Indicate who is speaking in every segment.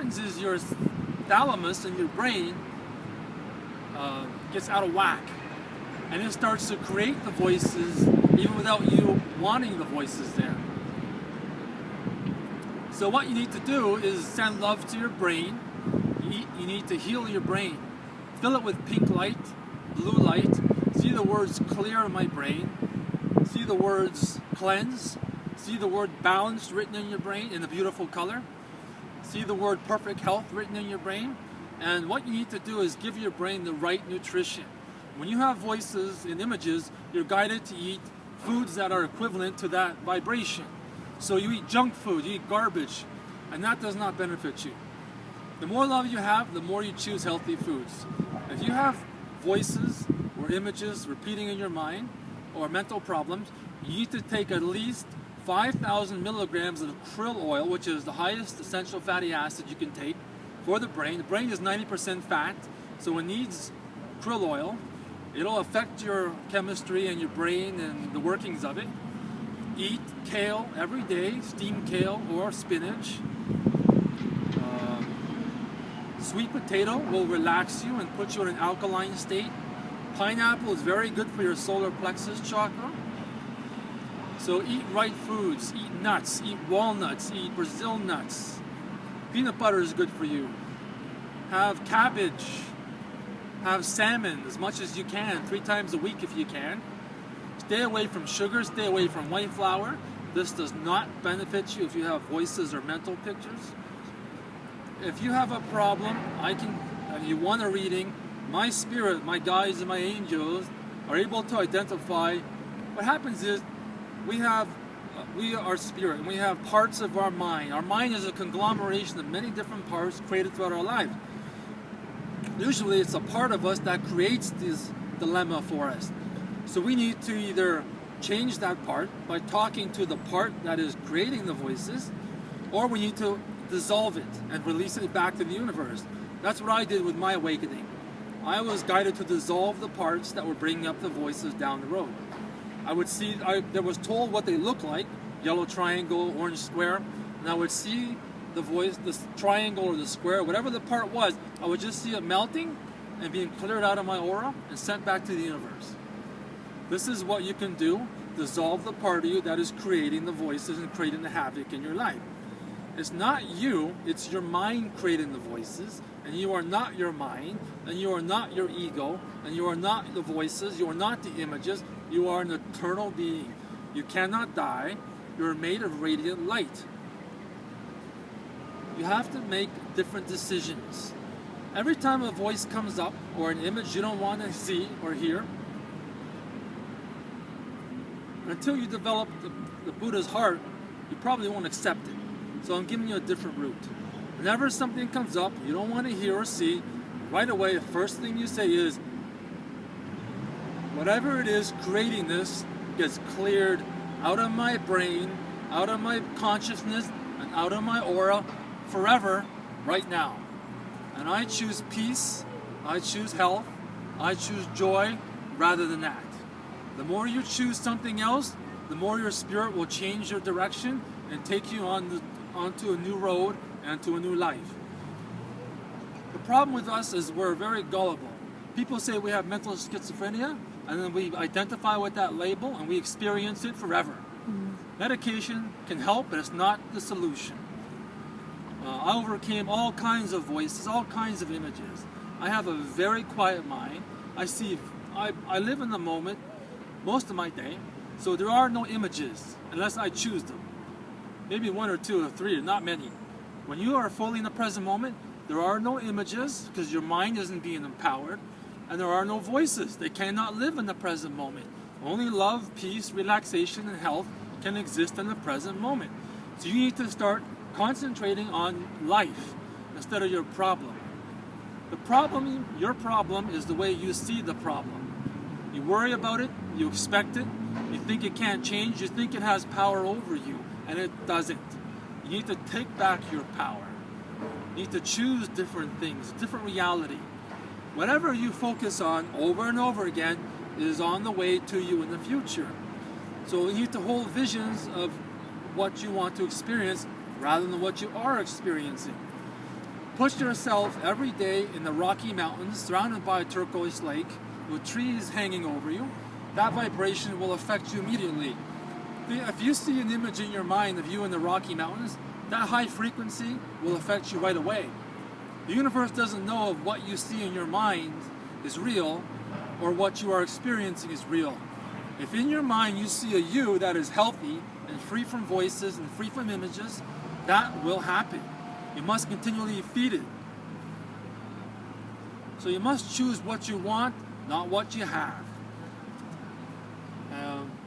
Speaker 1: happens is your thalamus in your brain gets out of whack, and it starts to create the voices even without you wanting the voices there. So what you need to do is send love to your brain. You need to heal your brain. Fill it with pink light, blue light. See the words clear in my brain. See the words cleanse. See the word balance written in your brain in a beautiful color. See the word perfect health written in your brain. And what you need to do is give your brain the right nutrition. When you have voices and images, you're guided to eat foods that are equivalent to that vibration. So you eat junk food, you eat garbage, and that does not benefit you. The more love you have, the more you choose healthy foods. If you have voices or images repeating in your mind or mental problems, you need to take at least 5,000 milligrams of krill oil, which is the highest essential fatty acid you can take for the brain. The brain is 90% fat, so it needs krill oil. It'll affect your chemistry and your brain and the workings of it. Eat kale every day, steamed kale or spinach. Sweet potato will relax you and put you in an alkaline state. Pineapple is very good for your solar plexus chakra. So eat right foods, eat nuts, eat walnuts, eat Brazil nuts. Peanut butter is good for you. Have cabbage. Have salmon as much as you can, 3 times a week if you can. Stay away from sugar, stay away from white flour. This does not benefit you if you have voices or mental pictures. If you have a problem, and you want a reading, my spirit, my guides, and my angels are able to identify. What happens is we are spirit, and we have parts of our mind. Our mind is a conglomeration of many different parts created throughout our lives. Usually it's a part of us that creates this dilemma for us. So we need to either change that part by talking to the part that is creating the voices, or we need to dissolve it and release it back to the universe. That's what I did with my awakening. I was guided to dissolve the parts that were bringing up the voices down the road. I was told what they look like, yellow triangle, orange square, and I would see the voice, the triangle or the square, whatever the part was, I would just see it melting and being cleared out of my aura and sent back to the universe. This is what you can do, dissolve the part of you that is creating the voices and creating the havoc in your life. It's not you, it's your mind creating the voices, and you are not your mind, and you are not your ego, and you are not the voices, you are not the images, you are an eternal being. You cannot die, you're made of radiant light. You have to make different decisions. Every time a voice comes up, or an image you don't want to see or hear, until you develop the Buddha's heart, you probably won't accept it. So I'm giving you a different route. Whenever something comes up you don't want to hear or see, right away the first thing you say is, whatever it is creating this gets cleared out of my brain, out of my consciousness, and out of my aura forever, right now. And I choose peace, I choose health, I choose joy rather than that. The more you choose something else, the more your spirit will change your direction and take you onto a new road and to a new life. The problem with us is we're very gullible. People say we have mental schizophrenia, and then we identify with that label and we experience it forever. Medication can help, but it's not the solution. I overcame all kinds of voices, all kinds of images. I have a very quiet mind. I live in the moment most of my day, so there are no images unless I choose them. Maybe 1 or 2 or 3, not many. When you are fully in the present moment, there are no images because your mind isn't being empowered, and there are no voices. They cannot live in the present moment. Only love, peace, relaxation, and health can exist in the present moment. So you need to start concentrating on life instead of your problem. Your problem is the way you see the problem. You worry about it, you expect it, you think it can't change, you think it has power over you, and it doesn't. You need to take back your power. You need to choose different things, different reality. Whatever you focus on over and over again is on the way to you in the future. So you need to hold visions of what you want to experience rather than what you are experiencing. Put yourself every day in the Rocky Mountains, surrounded by a turquoise lake, with trees hanging over you. That vibration will affect you immediately. If you see an image in your mind of you in the Rocky Mountains, that high frequency will affect you right away. The universe doesn't know if what you see in your mind is real or what you are experiencing is real. If in your mind you see a you that is healthy and free from voices and free from images, that will happen. You must continually feed it. So you must choose what you want, not what you have.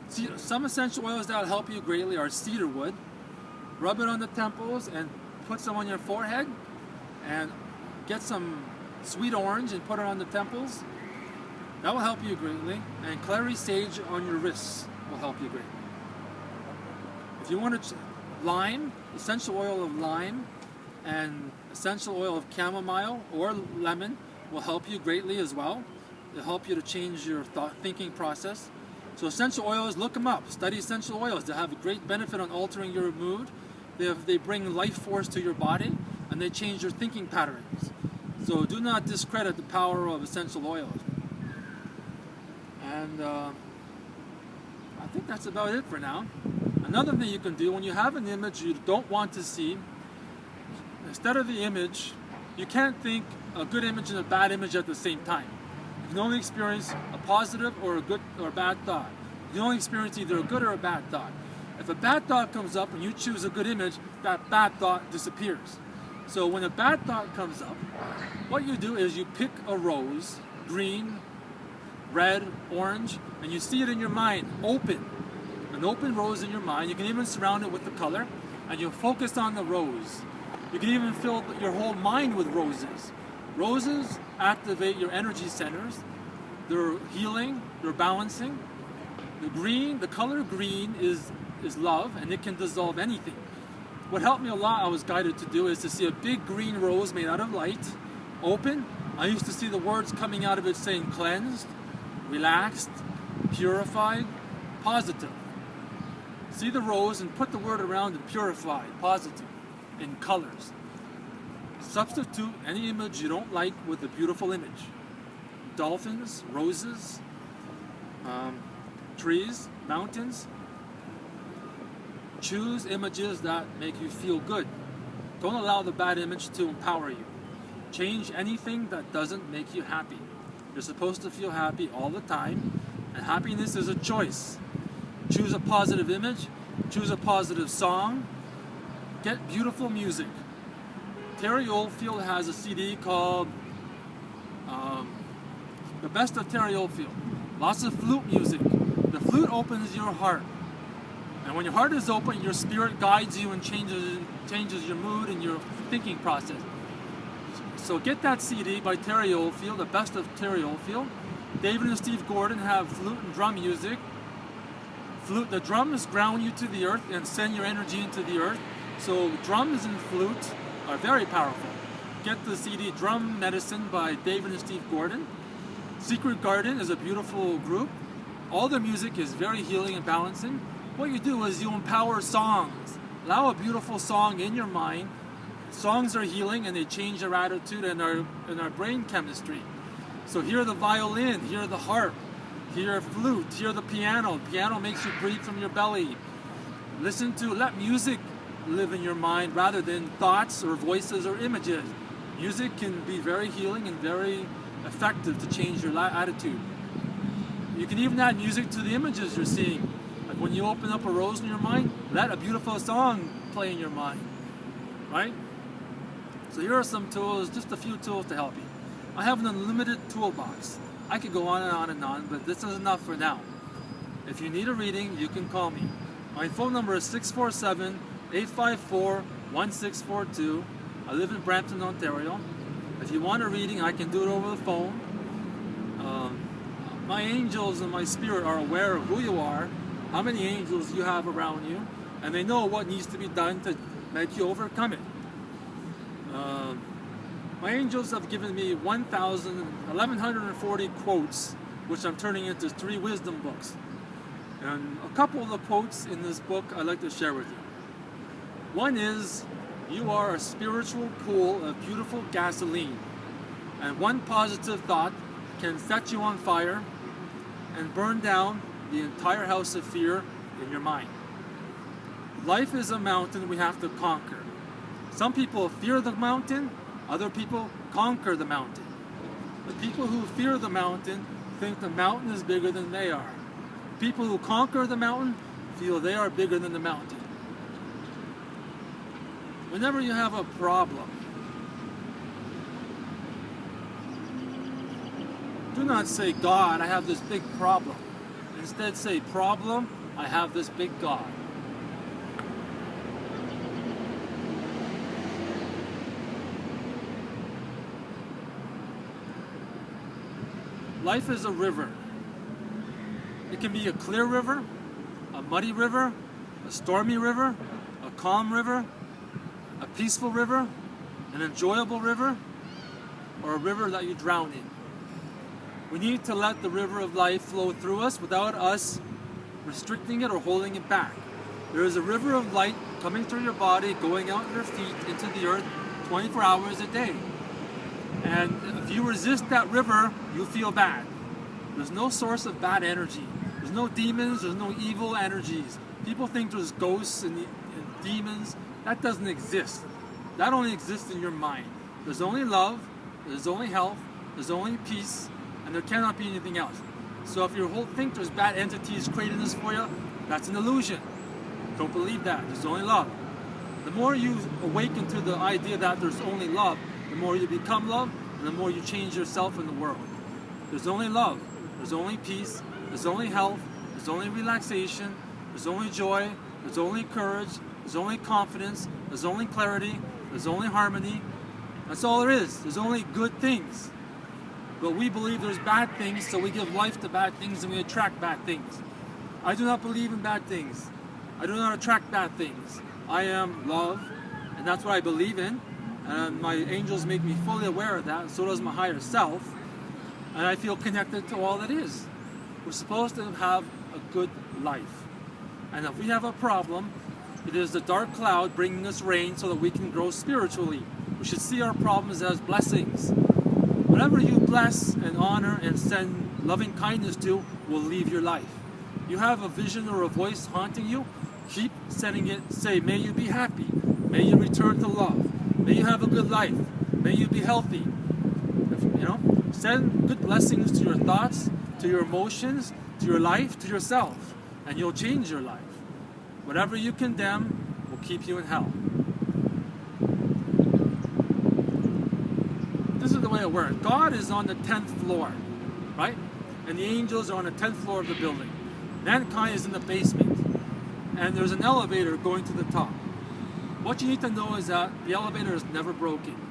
Speaker 1: See, some essential oils that will help you greatly are cedar wood. Rub it on the temples and put some on your forehead, and get some sweet orange and put it on the temples. That will help you greatly. And clary sage on your wrists will help you greatly. If you want lime, essential oil of lime and essential oil of chamomile or lemon will help you greatly as well. It'll help you to change your thinking process. So essential oils, look them up. Study essential oils. They have a great benefit on altering your mood. They bring life force to your body, and they change your thinking patterns. So do not discredit the power of essential oils. And I think that's about it for now. Another thing you can do, when you have an image you don't want to see, instead of the image, you can't think a good image and a bad image at the same time. You can only experience a positive or a good or a bad thought. You can only experience either a good or a bad thought. If a bad thought comes up and you choose a good image, that bad thought disappears. So when a bad thought comes up, what you do is you pick a rose, green, red, orange, and you see it in your mind, open. An open rose in your mind. You can even surround it with the color, and you focus on the rose. You can even fill your whole mind with roses. Roses activate your energy centers. They're healing, they're balancing. The color green is love, and it can dissolve anything. What helped me a lot, I was guided to do, is to see a big green rose made out of light, open. I used to see the words coming out of it saying cleansed, relaxed, purified, positive. See the rose and put the word around it, purified, positive, in colors. Substitute any image you don't like with a beautiful image. Dolphins, roses, trees, mountains. Choose images that make you feel good. Don't allow the bad image to empower you. Change anything that doesn't make you happy. You're supposed to feel happy all the time, and happiness is a choice. Choose a positive image, choose a positive song, get beautiful music. Terry Oldfield has a CD called The Best of Terry Oldfield. Lots of flute music. The flute opens your heart. And when your heart is open, your spirit guides you and changes your mood and your thinking process. So get that CD by Terry Oldfield, The Best of Terry Oldfield. David and Steve Gordon have flute and drum music. The drums ground you to the earth and send your energy into the earth. So drums and flute are very powerful. Get the CD Drum Medicine by David and Steve Gordon. Secret Garden is a beautiful group. All the music is very healing and balancing. What you do is you empower songs. Allow a beautiful song in your mind. Songs are healing, and they change our attitude and our brain chemistry. So hear the violin, hear the harp, hear flute, hear the piano. Piano makes you breathe from your belly. Let music live in your mind rather than thoughts or voices or images. Music can be very healing and very effective to change your attitude. You can even add music to the images you're seeing. Like when you open up a rose in your mind, let a beautiful song play in your mind, right? So here are some tools, just a few tools to help you. I have an unlimited toolbox. I could go on and on and on, but this is enough for now. If you need a reading, you can call me. My phone number is 647-854-1642. I live in Brampton, Ontario. If you want a reading, I can do it over the phone. My angels and my spirit are aware of who you are, how many angels you have around you, and they know what needs to be done to make you overcome it. My angels have given me 1,140 quotes, which I'm turning into 3 wisdom books. And a couple of the quotes in this book I'd like to share with you. One is, You are a spiritual pool of beautiful gasoline, and one positive thought can set you on fire and burn down the entire house of fear in your mind. Life is a mountain we have to conquer. Some people fear the mountain, other people conquer the mountain. The people who fear the mountain think the mountain is bigger than they are. People who conquer the mountain feel they are bigger than the mountain. Whenever you have a problem, do not say, God, I have this big problem. Instead say, problem, I have this big God. Life is a river. It can be a clear river, a muddy river, a stormy river, a calm river, a peaceful river, an enjoyable river, or a river that you drown in. We need to let the river of life flow through us without us restricting it or holding it back. There is a river of light coming through your body, going out your feet into the earth 24 hours a day. And if you resist that river, you feel bad. There's no source of bad energy. There's no demons, there's no evil energies. People think there's ghosts and demons. That doesn't exist. That only exists in your mind. There's only love, there's only health, there's only peace, and there cannot be anything else. So if you think there's bad entities creating this for you, that's an illusion. Don't believe that. There's only love. The more you awaken to the idea that there's only love, the more you become love, and the more you change yourself in the world. There's only love. There's only peace. There's only health. There's only relaxation. There's only joy. There's only courage. There's only confidence. There's only clarity. There's only harmony. That's all there is. There's only good things. But we believe there's bad things, so we give life to bad things and we attract bad things. I do not believe in bad things. I do not attract bad things. I am love, and that's what I believe in. And my angels make me fully aware of that, and so does my higher self. And I feel connected to all that is. We're supposed to have a good life. And if we have a problem, it is the dark cloud bringing us rain so that we can grow spiritually. We should see our problems as blessings. Whatever you bless and honor and send loving kindness to will leave your life. You have a vision or a voice haunting you, keep sending it. Say, may you be happy. May you return to love. May you have a good life. May you be healthy. Send good blessings to your thoughts, to your emotions, to your life, to yourself, and you'll change your life. Whatever you condemn will keep you in hell. This is the way it works. God is on the 10th floor, right? And the angels are on the 10th floor of the building. Mankind is in the basement, and there's an elevator going to the top. What you need to know is that the elevator is never broken.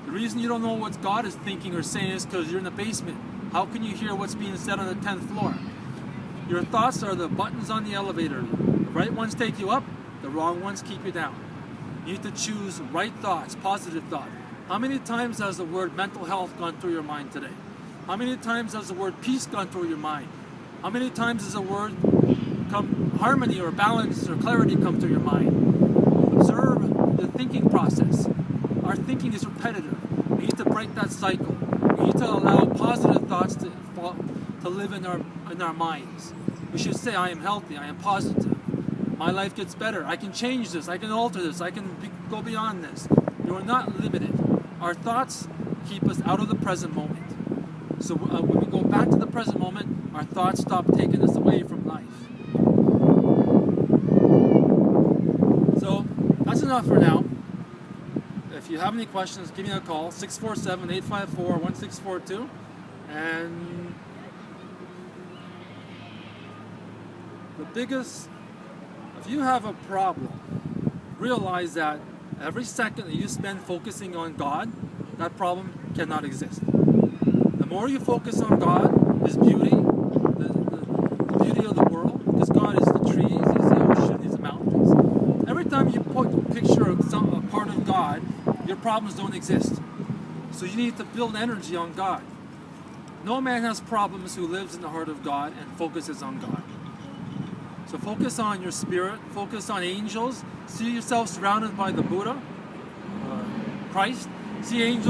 Speaker 1: The reason you don't know what God is thinking or saying is because you're in the basement. How can you hear what's being said on the 10th floor? Your thoughts are the buttons on the elevator. The right ones take you up, the wrong ones keep you down. You need to choose right thoughts, positive thought. How many times has the word mental health gone through your mind today? How many times has the word peace gone through your mind? How many times has the word harmony or balance or clarity come through your mind? Observe the thinking process. Our thinking is repetitive. We need to break that cycle. We need to allow positive thoughts to live in our minds. We should say, I am healthy, I am positive. My life gets better. I can change this. I can alter this. I can go beyond this. You are not limited. Our thoughts keep us out of the present moment. So when we go back to the present moment, our thoughts stop taking us away from life. So that's enough for now. If you have any questions, give me a call, 647-854-1642. And the biggest, if you have a problem, realize that every second that you spend focusing on God, that problem cannot exist. The more you focus on God, His beauty, the beauty of the world, because God is the trees, He's the ocean, He's the mountains. Every time you put a picture of a part of God, your problems don't exist. So you need to build energy on God. No man has problems who lives in the heart of God and focuses on God. So focus on your spirit, focus on angels, see yourself surrounded by the Buddha, Christ. See angels